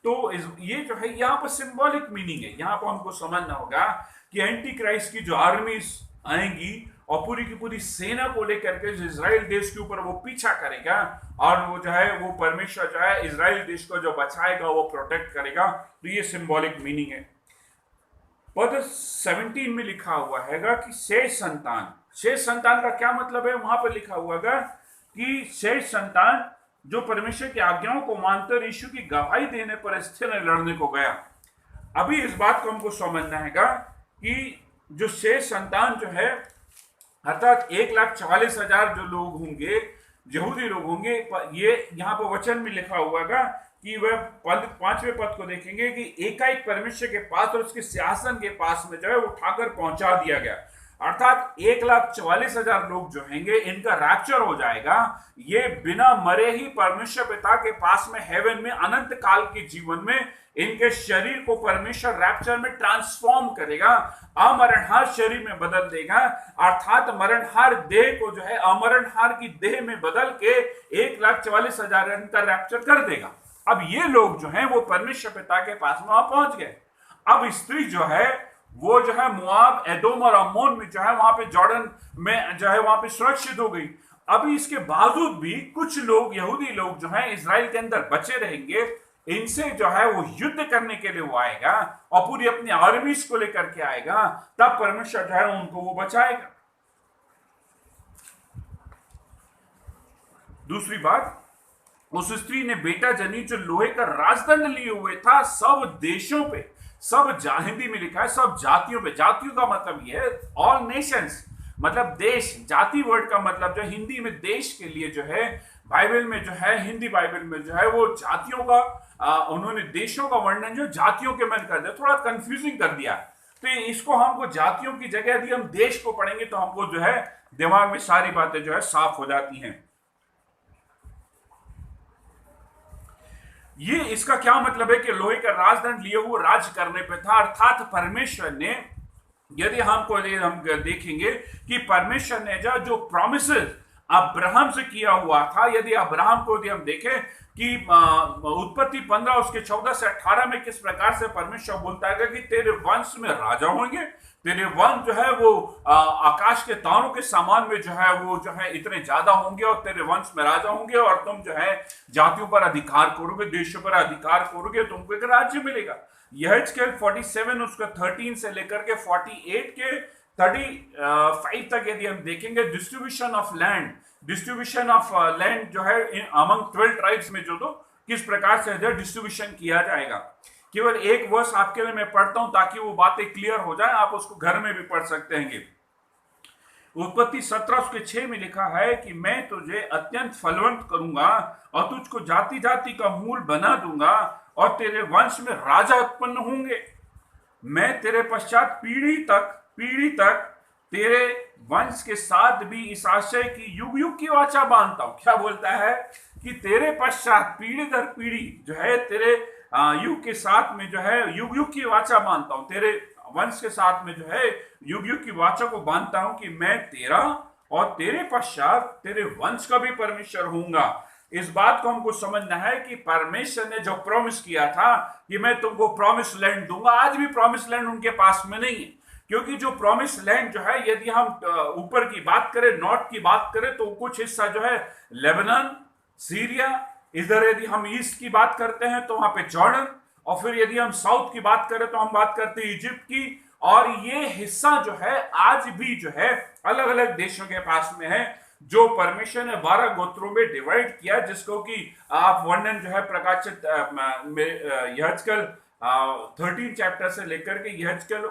तो ये जो है यहाँ पर सिंबॉलिक मीनिंग है, यहाँ पर हमको समझना होगा कि एंटी क्राइस्ट की जो आर्मीज आएंगी और पूरी की पूरी सेना को लेकर के इजराइल देश के ऊपर वो पीछा करेगा, और वो जो है वो परमेश्वर जो है इजराइल देश को जो बचाएगा वो प्रोटेक्ट करेगा। तो ये सिंबॉलिक मीनिंग है। पद 17 में लिखा हुआ हैगा कि शेष संतान। शेष संतान का क्या मतलब है, वहां पर लिखा हुआ है कि शेष संतान जो परमेश्वर की आज्ञाओं को मानते और यीशु की गवाही देने पर स्थिर लड़ने को गया। अभी इस बात को हमको समझना हैगा कि जो शेष संतान जो है अर्थात 1,44,000 जो लोग होंगे, यहूदी लोग होंगे, ये यहाँ पर वचन में लिखा हुआ है कि वह 5वें पद को देखेंगे कि एकाएक परमेश्वर के पास और उसके सिंहासन के पास में जो है वो उठाकर पहुंचा दिया गया। अर्थात 1,44,000 लोग जो हैंगे इनका रैप्चर हो जाएगा। ये बिना मरे ही परमेश्वर पिता के पास में हेवन में अनंत काल के जीवन में इनके शरीर को परमेश्वर रैप्चर में ट्रांसफॉर्म करेगा, अमरणहार शरीर में बदल देगा, अर्थात मरणहार देह को जो है अमरणहार की देह में बदल के 1,44,000 इनका रैप्चर कर देगा। अब ये लोग जो हैं वो परमेश्वर पिता के पास में वहां पहुंच गए। अब स्त्री जो है वो जो है मोआब, एदोम और अम्मोन में जो है वहां पे जॉर्डन में जो है वहां पे सुरक्षित हो गई। अभी इसके बावजूद भी कुछ लोग, यहूदी लोग जो है इजराइल के अंदर बचे रहेंगे। इनसे जो है वो युद्ध करने के लिए वो आएगा और पूरी अपनी आर्मीज को लेकर के आएगा, तब परमेश्वर जो है उनको वो बचाएगा। दूसरी बात, उस स्त्री ने बेटा जनी जो लोहे का राजदंड लिए हुए था सब देशों पे, सब हिंदी में लिखा है सब जातियों पे। जातियों का मतलब यह है ऑल नेशंस, मतलब देश। जाति वर्ड का मतलब जो हिंदी में देश के लिए जो है बाइबल में जो है, हिंदी बाइबल में जो है वो जातियों का उन्होंने देशों का वर्णन जो जातियों के मन कर दिया, थोड़ा कंफ्यूजिंग कर दिया। तो इसको हमको जातियों की जगह यदि हम देश को पढ़ेंगे तो हमको जो है दिमाग में सारी बातें जो है साफ हो जाती हैं। ये इसका क्या मतलब है कि लोहे का राजदंड लिए हुए राज्य करने पे था, अर्थात परमेश्वर ने, यदि हम देखेंगे कि परमेश्वर ने जो प्रॉमिसेस अब्राहम से किया हुआ था, यदि अब्राहम को यदि हम देखें कि उत्पत्ति 15 उसके 14 से 18 में किस प्रकार से परमेश्वर बोलता है कि तेरे वंश में राजा होंगे, तेरे वंश जो है वो आकाश के तारों के समान में जो है वो जो है इतने ज्यादा होंगे और तेरे वंश में राजा होंगे और तुम जो है जातियों पर अधिकार करोगे, देशों पर अधिकार करोगे, तुमको एक राज्य मिलेगा। यहेजकेल 47 उसका 13 से लेकर के 48 के 35 तक यदि हम देखेंगे डिस्ट्रीब्यूशन ऑफ लैंड, जो है अमंग 12 ट्राइब्स में जो तो किस प्रकार से डिस्ट्रीब्यूशन किया जाएगा। केवल एक वर्ष आपके लिए मैं पढ़ता हूं ताकि वो बातें क्लियर हो जाए, आप उसको घर में भी पढ़ सकते हैं। उत्पत्ति 17 उसके 6 में लिखा है कि मैं तुझे अत्यंत फलवंत करूंगा और तुझको जाति जाति का मूल बना दूंगा और तेरे वंश में राजा उत्पन्न होंगे। मैं तेरे पश्चात पीढ़ी तक तेरे वंश के साथ भी इस आशय की युग युग की वाचा बांधता हूं। क्या बोलता है कि तेरे पश्चात पीढ़ी दर पीढ़ी जो है तेरे युग के साथ में जो है युग युग की वाचा बांधता हूं, तेरे वंश के साथ में जो है युग युग की वाचा को बांधता हूं कि मैं तेरा और तेरे पश्चात तेरे वंश का भी परमेश्वर होऊंगा। इस बात को हमको समझना है कि परमेश्वर ने जो प्रॉमिस किया था कि मैं तुमको प्रॉमिस लैंड दूंगा, आज भी प्रॉमिस लैंड उनके पास में नहीं है। क्योंकि जो प्रॉमिस लैंड जो है, यदि हम ऊपर की बात करें, नॉर्थ की बात करें, तो कुछ हिस्सा जो है लेबनान, सीरिया, इधर यदि हम ईस्ट की बात करते हैं तो वहां पे जॉर्डन, और फिर यदि हम साउथ की बात करें तो हम बात करते हैं इजिप्ट की। और ये हिस्सा जो है आज भी जो है अलग अलग देशों के पास में है, जो परमेश्वर ने 12 गोत्रों में डिवाइड किया, जिसको कि आप वर्णन जो है प्रकाशित यहेजकेल 13 चैप्टर से लेकर के यहेजकेल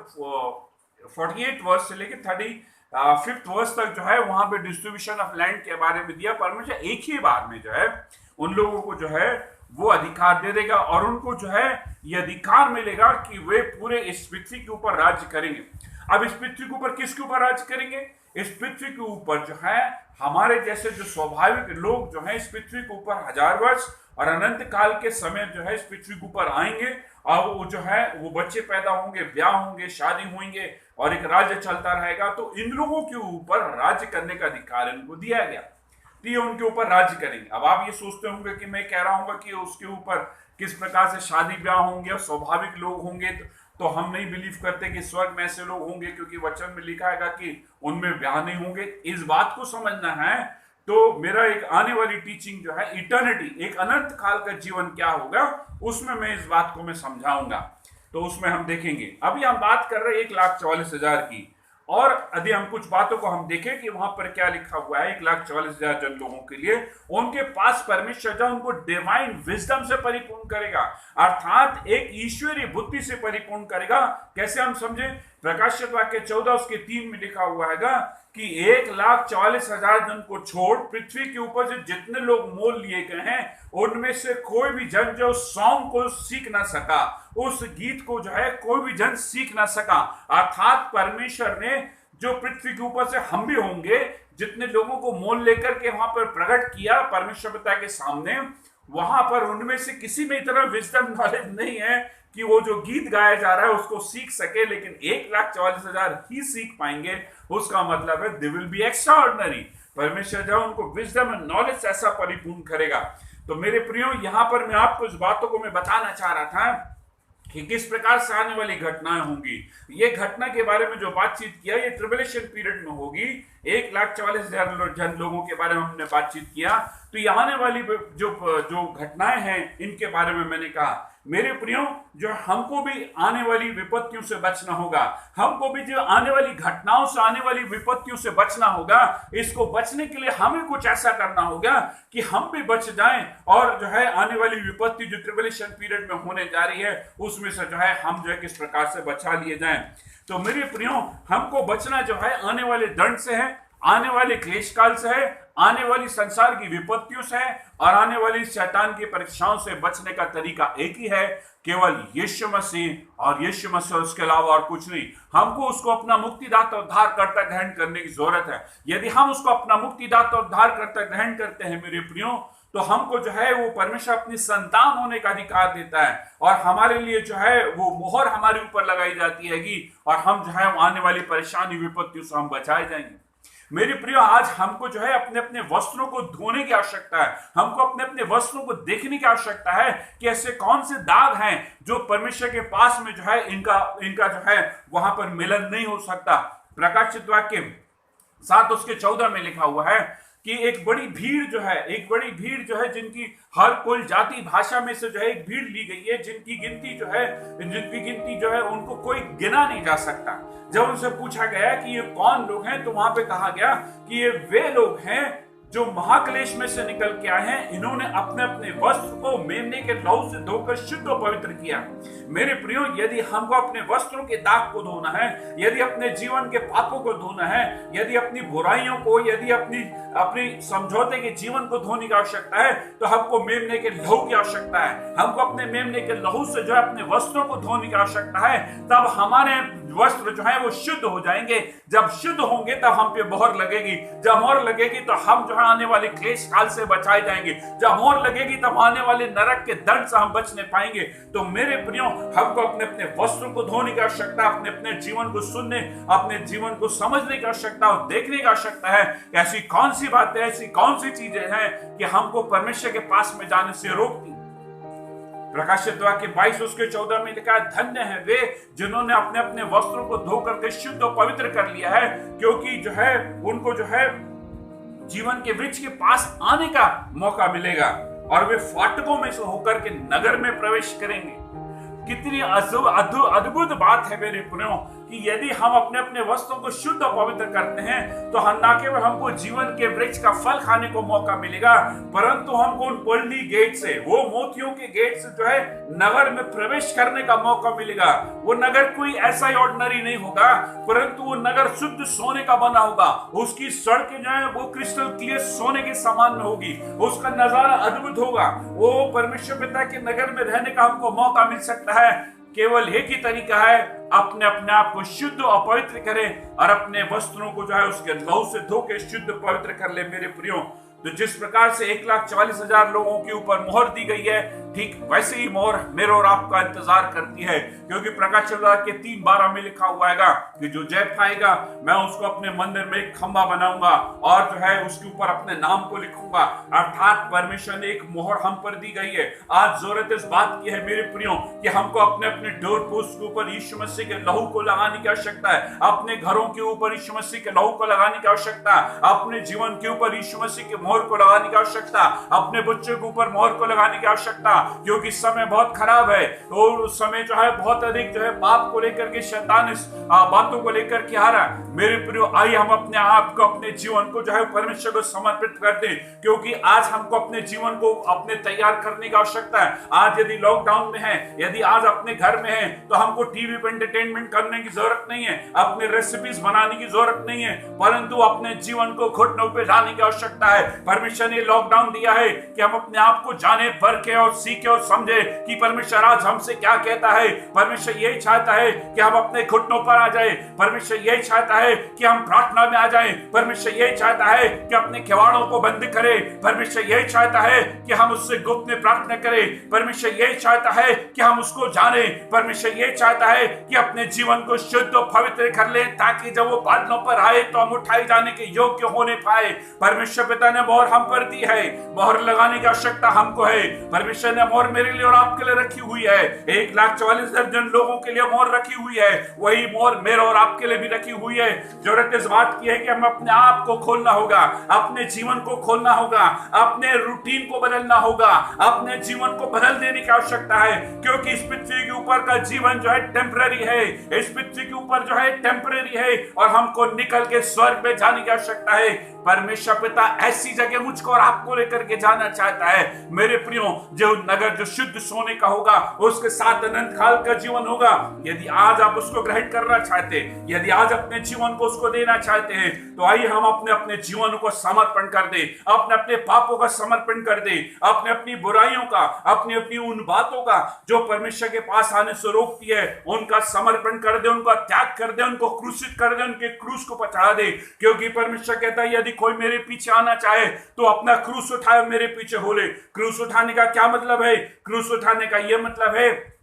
48 वर्ष से लेकर 35 वर्ष तक जो है वहां पे डिस्ट्रीब्यूशन ऑफ लैंड के बारे में दिया। परमेश्वर एक ही बार में जो है उन लोगों को जो है वो अधिकार दे देगा और उनको जो है ये अधिकार मिलेगा कि वे पूरे इस पृथ्वी के ऊपर राज्य करेंगे। अब इस पृथ्वी के ऊपर किसके ऊपर राज्य करेंगे? इस पृथ्वी के ऊपर जो है हमारे जैसे जो स्वाभाविक लोग जो है इस पृथ्वी के ऊपर 1000 वर्ष और अनंत काल के समय जो है इस पृथ्वी के ऊपर आएंगे और वो जो है वो बच्चे पैदा होंगे, ब्याह होंगे, शादी होंगे और एक राज्य चलता रहेगा। तो इन लोगों के ऊपर राज्य करने का अधिकार इनको दिया गया, तो ये उनके ऊपर राज्य करेंगे। अब आप ये सोचते होंगे कि मैं कह रहा हूँ कि उसके ऊपर किस प्रकार से शादी ब्याह होंगे और स्वाभाविक लोग होंगे, तो हम नहीं बिलीव करते कि स्वर्ग में ऐसे लोग होंगे, क्योंकि वचन में लिखा है कि उनमें ब्याह नहीं होंगे। इस बात को समझना है तो मेरा एक आने वाली टीचिंग जो है इटर्निटी, एक अनंत काल का जीवन क्या होगा, उसमें मैं इस बात को मैं समझाऊंगा, तो उसमें हम देखेंगे। अभी हम बात कर रहे हैं 1,44,000 की, और यदि हम कुछ बातों को हम देखें कि वहां पर क्या लिखा हुआ है 1,44,000 जन लोगों के लिए, उनके पास परमेश्वर जो उनको डिवाइन विजडम से परिपूर्ण करेगा, अर्थात एक ईश्वरीय बुद्धि से परिपूर्ण करेगा। कैसे हम समझे? प्रकाशित वाक्य 14 उसके 3 में लिखा हुआ है कि 1,44,000 जन को छोड़ पृथ्वी के ऊपर से जितने लोग मोल लिए गए हैं उनमें से कोई भी जन जो सॉन्ग को सीख ना सका, उस गीत को जो है कोई भी जन सीख ना सका। अर्थात परमेश्वर ने जो पृथ्वी के ऊपर से हम भी होंगे, जितने लोगों को मोल लेकर के वहां पर प्रकट किया परमेश्वर पिता के सामने, वहां पर उनमें से किसी में इतना विजडम नॉलेज नहीं है कि वो जो गीत गाया जा रहा है उसको सीख सके, लेकिन 1,44,000 ही सीख पाएंगे। उसका मतलब है दे विल बी एक्स्ट्राऑर्डिनरी। परमेश्वर जो उनको विजडम एंड नॉलेज ऐसा परिपूर्ण करेगा। तो मेरे प्रियो, यहाँ पर मैं आपको इस बातों को मैं बताना चाह रहा था कि किस प्रकार से आने वाली घटनाएं होंगी। ये घटना के बारे में जो बातचीत किया, ये ट्रिबुलेशन पीरियड में होगी। 1,44,000 जन लोगों के बारे में हमने बातचीत किया। तो ये आने वाली जो जो घटनाएं हैं, इनके बारे में मैंने कहा। मेरे प्रियो, जो हमको भी आने वाली विपत्तियों से बचना होगा, हमको भी जो आने वाली घटनाओं से, आने वाली विपत्तियों से बचना होगा। इसको बचने के लिए हमें कुछ ऐसा करना होगा कि हम भी बच जाएं और जो है आने वाली विपत्ति जो ट्रिबुलेशन पीरियड में होने जा रही है, उसमें से जो है हम जो है किस प्रकार से बचा लिए जाएं। तो मेरे प्रियो, हमको बचना जो है आने वाले दंड से है, आने वाले क्लेश काल से है, आने वाली संसार की विपत्तियों से है, और आने वाली शैतान की परीक्षाओं से बचने का तरीका एक ही है, केवल यीशु मसीह और यीशु मसीह, उसके अलावा और कुछ नहीं। हमको उसको अपना मुक्तिदाता उद्धारकर्ता ग्रहण करने की जरूरत है। यदि हम उसको अपना मुक्तिदाता उद्धारकर्ता ग्रहण करते हैं मेरे प्रियो, तो हमको जो है वो परमेश्वर अपनी संतान होने का अधिकार देता है, और हमारे लिए जो है वो मोहर हमारे ऊपर लगाई जाती है, और हम जो है आने वाली परेशानी विपत्तियों से हम बचाए जाएंगे। मेरे प्रियो, आज हमको जो है अपने अपने वस्त्रों को धोने की आवश्यकता है। हमको अपने अपने वस्त्रों को देखने की आवश्यकता है कि ऐसे कौन से दाग हैं जो परमेश्वर के पास में जो है इनका जो है वहां पर मिलन नहीं हो सकता। प्रकाशित वाक्य 7 उसके 14 में लिखा हुआ है कि एक बड़ी भीड़ जो है जिनकी हर कुल जाति भाषा में से जो है एक भीड़ ली गई है, जिनकी गिनती जो है उनको कोई गिना नहीं जा सकता। जब उनसे पूछा गया कि ये कौन लोग हैं, तो वहां पे कहा गया कि ये वे लोग हैं जो महाक्लेश में से निकल के आए हैं। इन्होंने अपने अपने वस्त्र को मेमने के लहू से धोकर शुद्ध और पवित्र किया। मेरे प्रियो, यदि हमको अपने वस्त्रों के दाग को धोना है, यदि अपने जीवन के पापों को धोना है, यदि अपनी बुराइयों को, यदि अपनी समझौते के जीवन को धोने की आवश्यकता है, तो हमको मेमने के लहू की आवश्यकता है। हमको अपने मेमने के लहू से जो है अपने वस्त्रों को धोने की आवश्यकता है। तब हमारे वस्त्र जो है वो शुद्ध हो जाएंगे। जब शुद्ध होंगे तब हम पे मोहर लगेगी। जब मोहर लगेगी तो हम जो है आने वाले क्लेश काल से बचाए जाएंगे। जब मोहर लगेगी तब आने वाले नरक के दंड से हम बचने पाएंगे। तो मेरे प्रियो, हमको अपने अपने वस्त्रों को धोने की आवश्यकता, अपने अपने जीवन को सुनने, अपने जीवन को समझने की आवश्यकता और देखने की आवश्यकता है। ऐसी कौन सी बातें, ऐसी कौन सी चीजें हैं कि हमको परमेश्वर के पास में जाने से रोकती। प्रकाशित वाक्य 22 उसके 14 में लिखा है, धन्य है वे जिन्होंने अपने अपने वस्त्रों को धोकर के शुद्ध और पवित्र कर लिया है, क्योंकि जो है उनको जो है जीवन के वृक्ष के पास आने का मौका मिलेगा, और वे फाटकों में से होकर के नगर में प्रवेश करेंगे। कितनी अद्भुत बात है मेरे प्रियो कि यदि हम अपने अपने वस्त्रों को शुद्ध और पवित्र करते हैं, तो हम ना केवल हमको जीवन के वृक्ष का फल खाने को मौका मिलेगा, परंतु हमको उन पर्ली गेट से, वो मोतियों के गेट से जो है नगर में प्रवेश करने का मौका मिलेगा। वो नगर कोई ऐसा ही ऑर्डिनरी नहीं होगा, परंतु वो नगर शुद्ध सोने का बना होगा। उसकी सड़कें जो है वो क्रिस्टल क्लियर सोने के समान में होगी। उसका नजारा अद्भुत होगा। वो परमेश्वर पिता के नगर में रहने का हमको मौका मिल सकता है। केवल एक ही तरीका है, अपने आप को शुद्ध और पवित्र करें, और अपने वस्त्रों को जो है उसके लहू से धो के शुद्ध पवित्र कर ले मेरे प्रियो। तो जिस प्रकार से 1,40,000 लोगों के ऊपर मोहर दी गई है, ठीक वैसे ही मोहर मेरे और आपका इंतजार करती है, क्योंकि प्रकाशित वाक्य 3:12 में लिखा हुआ है कि जो जय पाएगा मैं उसको अपने मंदिर में एक खंभा बनाऊंगा और जो है उसके ऊपर अपने नाम को लिखूंगा। अर्थात परमेश्वर ने एक मोहर हम पर दी गई है। आज जरूरत इस बात की है मेरे प्रियो कि हमको अपने अपने डोर पोस्ट के ऊपर यीशु मसीह के लहू को लगाने की आवश्यकता है। अपने घरों के ऊपर यीशु मसीह के लहू को लगाने की आवश्यकता है। अपने जीवन के ऊपर यीशु मसीह के मोहर को लगाने की आवश्यकता, अपने बच्चों के ऊपर मोहर को लगाने की आवश्यकता, क्योंकि समय बहुत खराब है और उस समय जो है बहुत अधिक जो है पाप को लेकर के, शैतान इस बातों को लेकर के आ रहा है। मेरे प्रियो, आइए हम अपने आप को, अपने जीवन को जो है परमेश्वर को समर्पित कर दें, क्योंकि आज हमको अपने जीवन को अपने तैयार करने की आवश्यकता है। आज यदि लॉकडाउन में है, यदि आज अपने घर में है, तो हमको टीवी पर एंटरटेनमेंट करने की जरूरत नहीं है, अपने रेसिपीज बनाने की जरूरत नहीं है, परंतु अपने जीवन को घुटनों पे लाने की आवश्यकता है। परमेश्वर ने लॉकडाउन दिया है कि हम अपने आप को जाने, परखे और सीखे और समझे कि परमेश्वर आज हमसे क्या कहता है। परमेश्वर यही चाहता है कि हम अपने घुटनों पर आ जाए, परमेश्वर यही चाहता है कि हम प्रार्थना में आ जाएं। परमेश्वर यही चाहता है कि अपने किवाड़ों को बंद करें। परमेश्वर यही चाहता है कि हम उससे गुप्त में प्रार्थना करें। परमेश्वर यही चाहता है कि हम उसको जाने। परमेश्वर यही चाहता है कि अपने जीवन को शुद्ध और पवित्र कर लें, ताकि जब वो बादलों पर आए तो हम उठाए जाने के योग्य होने पाए। परमेश्वर पिता ने मोहर हम पर दी है, मोहर लगाने की आवश्यकता हमको है। परमेश्वर ने मोहर मेरे लिए और आपके लिए रखी हुई है। 1,44,000 जन लोगों के लिए मोहर रखी हुई है, वही मोहर मेरे और आपके लिए भी रखी हुई है। जरूरत इस बात की है कि हमें अपने आप को खोलना होगा, अपने जीवन को खोलना होगा, अपने रूटीन को बदलना होगा, अपने जीवन को बदल देने की आवश्यकता है। क्योंकि इस पृथ्वी के ऊपर का जीवन जो है टेम्पररी है, इस पृथ्वी के ऊपर जो है टेम्पररी है, और हमको निकल के स्वर्ग में जाने की आवश्यकता है। परमेश्वर पिता ऐसी जगह मुझको और आपको लेकर के जाना चाहता है। मेरे प्रियो, जो नगर जो शुद्ध सोने का होगा, उसके साथ अनंत काल का जीवन होगा। यदि आज आप उसको ग्रहण करना चाहते हैं, यदि आज अपने जीवन को उसको देना चाहते हैं, तो आइए हम अपने अपने जीवन को समर्पण कर दे, अपने अपने पापों का समर्पण कर दे, अपने अपनी बुराइयों का, अपनी अपनी उन बातों का जो परमेश्वर के पास आने से रोकती है, उनका समर्पण कर दे, उनका त्याग कर दे, उनको क्रूसित कर दे, उनके क्रूस को पछाड़ दे। क्योंकि परमेश्वर कहता है यदि कोई मेरे पीछे आना चाहे तो अपना क्रूस उठाए मेरे पीछे हो ले। क्रूस उठाने का क्या मतलब है? क्रूस उठाने का यह मतलब है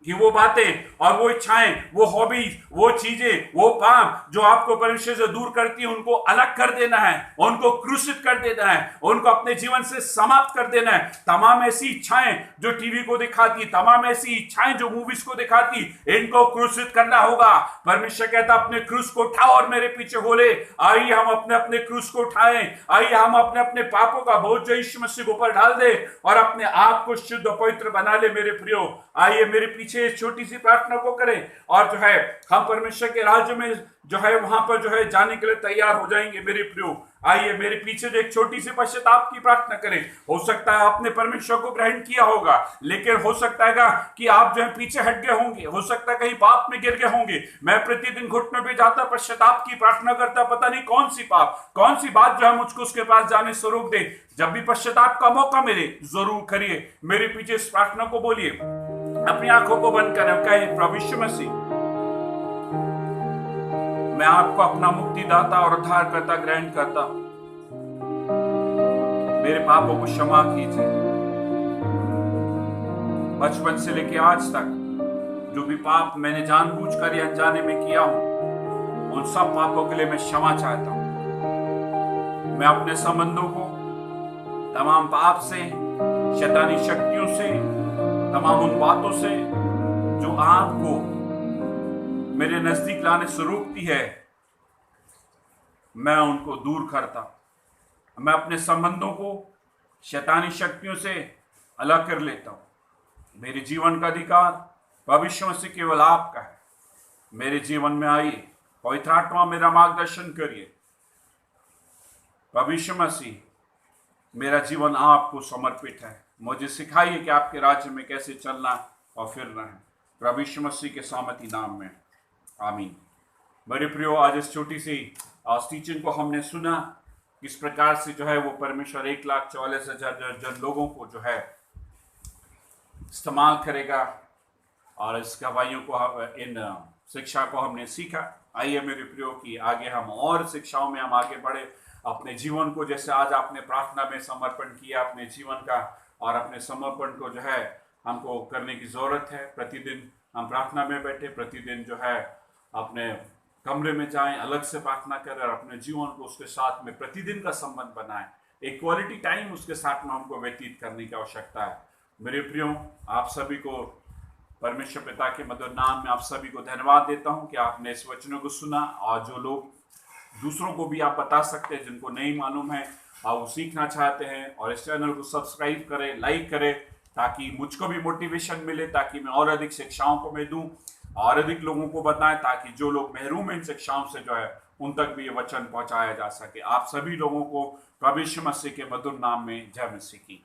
कि वो बातें और वो इच्छाएं, वो हॉबीज, वो चीजें, वो काम जो आपको परमेश्वर से दूर करती है, उनको अलग कर देना है, उनको क्रूसित कर देना है, उनको अपने जीवन से समाप्त कर देना है। तमाम ऐसी इच्छाएं जो टीवी को दिखाती, तमाम ऐसी इच्छाएं जो मूवीज को दिखाती, इनको क्रूसित करना होगा। परमेश्वर कहता अपने क्रूस को उठाओ और मेरे पीछे हो ले। आइए हम अपने अपने क्रूस को उठाएं, आइए हम अपने अपने पापों का बोझ जो यीशु मसीह के ऊपर डाल दे और अपने आप को शुद्ध और पवित्र बना ले। मेरे प्रियो, आइए मेरे पीछे छोटी सी प्रार्थना को करें, और जो है हम परमेश्वर के राज्य में जो है वहां पर जो है जाने के लिए तैयार हो जाएंगे। मेरे प्रियो, आइए मेरे पीछे जो एक छोटी सी पश्चाताप की प्रार्थना करें। हो सकता है आपने परमेश्वर को ग्रहण किया होगा, लेकिन हो सकता है कि आप जो है पीछे हट गए होंगे, हो सकता है कहीं पाप में गिर गए होंगे। मैं प्रतिदिन घुटनों पे जाता, पश्चाताप की प्रार्थना करता, पता नहीं कौन सी पाप, कौन सी बात जो है मुझको उसके पास जाने से रोक दे। जब भी पश्चाताप का मौका मिले जरूर करिए, मेरे पीछे इस प्रार्थना को बोलिए, अपनी आंखों को बंद करें, कहे प्रभु यीशु मसीह, मैं आपको अपना मुक्तिदाता और उद्धारकर्ता ग्रहण करता हूं। मेरे पापों को क्षमा कीजिए। बचपन से लेके आज तक जो भी पाप मैंने जानबूझकर या अनजाने में किया हूं, उन सब पापों के लिए मैं क्षमा चाहता हूं। मैं अपने संबंधों को तमाम पाप से, शैतानी शक्तियों से, तमाम उन बातों से जो आपको मेरे नजदीक लाने से रोकती है, मैं उनको दूर करता हूं। मैं अपने संबंधों को शैतानी शक्तियों से अलग कर लेता हूं। मेरे जीवन का अधिकार भविष्य में से केवल आपका है। मेरे जीवन में आइए, पवित्र आत्मा मेरा मार्गदर्शन करिए। भविष्य मसीह, मेरा जीवन आपको समर्पित है। मुझे सिखाइए कि आपके राज्य में कैसे चलना और फिरना है। प्रभु यीशु मसीह के सामर्थी नाम में, आमीन। मेरे प्रियो, आज इस छोटी सी टीचिंग को हमने सुना, किस प्रकार से जो है वो परमेश्वर 1,44,000 जन लोगों को जो है इस्तेमाल करेगा, और इस गवाहियों को, इन शिक्षा को हमने सीखा। आइए मेरे प्रियो की आगे हम और शिक्षाओं में हम आगे बढ़े। अपने जीवन को, जैसे आज आपने प्रार्थना में समर्पण किया अपने जीवन का, और अपने समर्पण को जो है हमको करने की जरूरत है। प्रतिदिन हम प्रार्थना में बैठे, प्रतिदिन जो है अपने कमरे में जाएं, अलग से प्रार्थना करें, और अपने जीवन को उसके साथ में प्रतिदिन का संबंध बनाएं। एक क्वालिटी टाइम उसके साथ में हमको व्यतीत करने की आवश्यकता है। मेरे प्रियो, आप सभी को परमेश्वर पिता के मधुर नाम में आप सभी को धन्यवाद देता हूं कि आपने इस वचनों को सुना, और जो लोग दूसरों को भी आप बता सकते हैं जिनको नहीं मालूम है और वो सीखना चाहते हैं, और इस चैनल को सब्सक्राइब करें, लाइक करें, ताकि मुझको भी मोटिवेशन मिले, ताकि मैं और अधिक शिक्षाओं को मैं दूं और अधिक लोगों को बताएं, ताकि जो लोग महरूम हैं इन शिक्षाओं से जो है उन तक भी ये वचन पहुंचाया जा सके। आप सभी लोगों को प्रभु यीशु मसीह के मधुर नाम में जय मसीह की।